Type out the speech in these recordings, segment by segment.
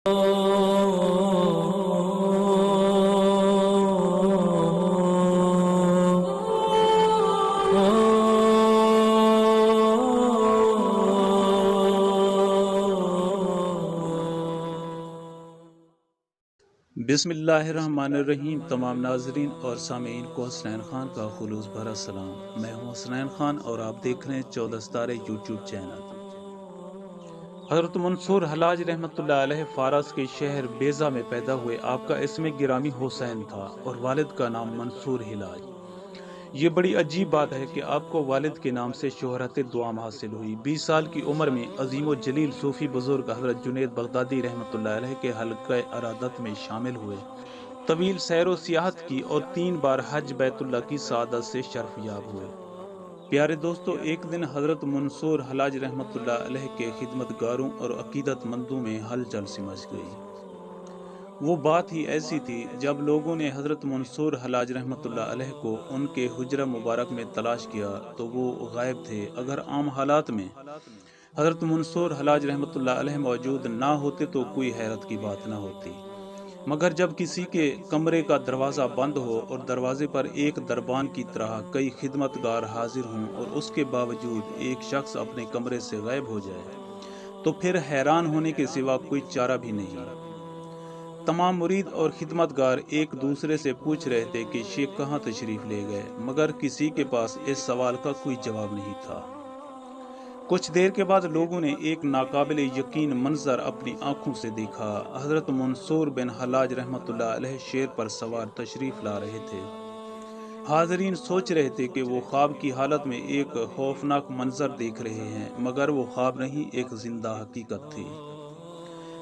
بسم اللہ الرحمن الرحیم۔ تمام ناظرین اور سامعین کو حسنین خان کا خلوص بھرا سلام۔ میں ہوں حسنین خان اور آپ دیکھ رہے ہیں 14 ستارے یوٹیوب چینل۔ حضرت منصور حلاج رحمۃ اللہ علیہ فارس کے شہر بیضہ میں پیدا ہوئے۔ آپ کا اسم گرامی حسین تھا اور والد کا نام منصور حلاج۔ یہ بڑی عجیب بات ہے کہ آپ کو والد کے نام سے شہرت دعام حاصل ہوئی۔ 20 سال کی عمر میں عظیم و جلیل صوفی بزرگ حضرت جنید بغدادی رحمۃ اللہ علیہ کے حلقہ ارادت میں شامل ہوئے۔ طویل سیر و سیاحت کی اور 3 بار حج بیت اللہ کی سعادت سے شرف یاب ہوئے۔ پیارے دوستو، ایک دن حضرت منصور حلاج رحمۃ اللہ علیہ کے خدمت گاروں اور عقیدت مندوں میں ہلچل سی مچ گئی۔ وہ بات ہی ایسی تھی جب لوگوں نے حضرت منصور حلاج رحمۃ اللہ علیہ کو ان کے حجرہ مبارک میں تلاش کیا تو وہ غائب تھے۔ اگر عام حالات میں حضرت منصور حلاج رحمۃ اللہ علیہ موجود نہ ہوتے تو کوئی حیرت کی بات نہ ہوتی، مگر جب کسی کے کمرے کا دروازہ بند ہو اور دروازے پر ایک دربان کی طرح کئی خدمت گار حاضر ہوں اور اس کے باوجود ایک شخص اپنے کمرے سے غائب ہو جائے تو پھر حیران ہونے کے سوا کوئی چارہ بھی نہیں۔ تمام مرید اور خدمت گار ایک دوسرے سے پوچھ رہے تھے کہ شیخ کہاں تشریف لے گئے، مگر کسی کے پاس اس سوال کا کوئی جواب نہیں تھا۔ کچھ دیر کے بعد لوگوں نے ایک ناقابل یقین منظر اپنی آنکھوں سے دیکھا۔ حضرت منصور بن حلاج رحمۃ اللہ علیہ شیر پر سوار تشریف لا رہے تھے۔ حاضرین سوچ رہے تھے کہ وہ خواب کی حالت میں ایک خوفناک منظر دیکھ رہے ہیں، مگر وہ خواب نہیں، ایک زندہ حقیقت تھی۔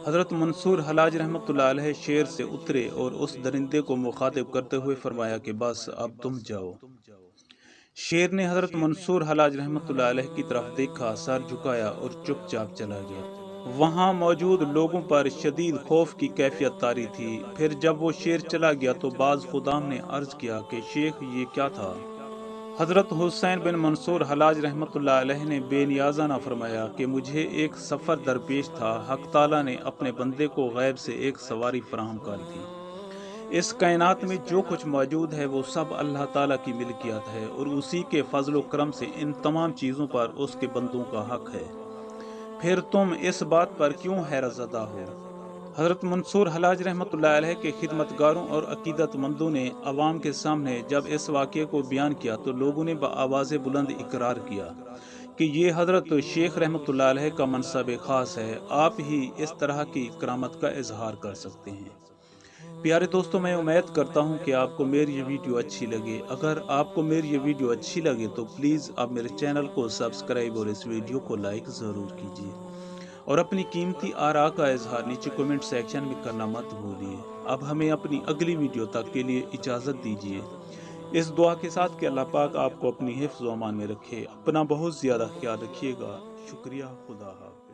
حضرت منصور حلاج رحمۃ اللہ علیہ شیر سے اترے اور اس درندے کو مخاطب کرتے ہوئے فرمایا کہ بس اب تم جاؤ۔ شیر نے حضرت منصور حلاج رحمۃ اللہ علیہ کی طرف دیکھا، سر جھکایا اور چپ چاپ چلا گیا۔ وہاں موجود لوگوں پر شدید خوف کی کیفیت طاری تھی۔ پھر جب وہ شیر چلا گیا تو بعض خدام نے عرض کیا کہ شیخ یہ کیا تھا؟ حضرت حسین بن منصور حلاج رحمۃ اللہ علیہ نے بے نیازانہ فرمایا کہ مجھے ایک سفر درپیش تھا۔ حق تعالیٰ نے اپنے بندے کو غیب سے ایک سواری فراہم کر دی۔ اس کائنات میں جو کچھ موجود ہے وہ سب اللہ تعالیٰ کی ملکیت ہے اور اسی کے فضل و کرم سے ان تمام چیزوں پر اس کے بندوں کا حق ہے۔ پھر تم اس بات پر کیوں حیرت زدہ ہو؟ حضرت منصور حلاج رحمۃ اللہ علیہ کے خدمت گاروں اور عقیدت مندوں نے عوام کے سامنے جب اس واقعے کو بیان کیا تو لوگوں نے بآواز بلند اقرار کیا کہ یہ حضرت شیخ رحمۃ اللہ علیہ کا منصب خاص ہے، آپ ہی اس طرح کی کرامت کا اظہار کر سکتے ہیں۔ پیارے دوستوں، میں امید کرتا ہوں کہ آپ کو میری یہ ویڈیو اچھی لگے۔ اگر آپ کو میری یہ ویڈیو اچھی لگے تو پلیز آپ میرے چینل کو سبسکرائب اور اس ویڈیو کو لائک ضرور کیجیے اور اپنی قیمتی آراء کا اظہار نیچے کمنٹ سیکشن میں کرنا مت بھولیے۔ اب ہمیں اپنی اگلی ویڈیو تک کے لیے اجازت دیجیے، اس دعا کے ساتھ کہ اللہ پاک آپ کو اپنی حفظ و امان میں رکھے۔ اپنا بہت زیادہ خیال رکھیے گا۔ شکریہ۔ خدا حافظ۔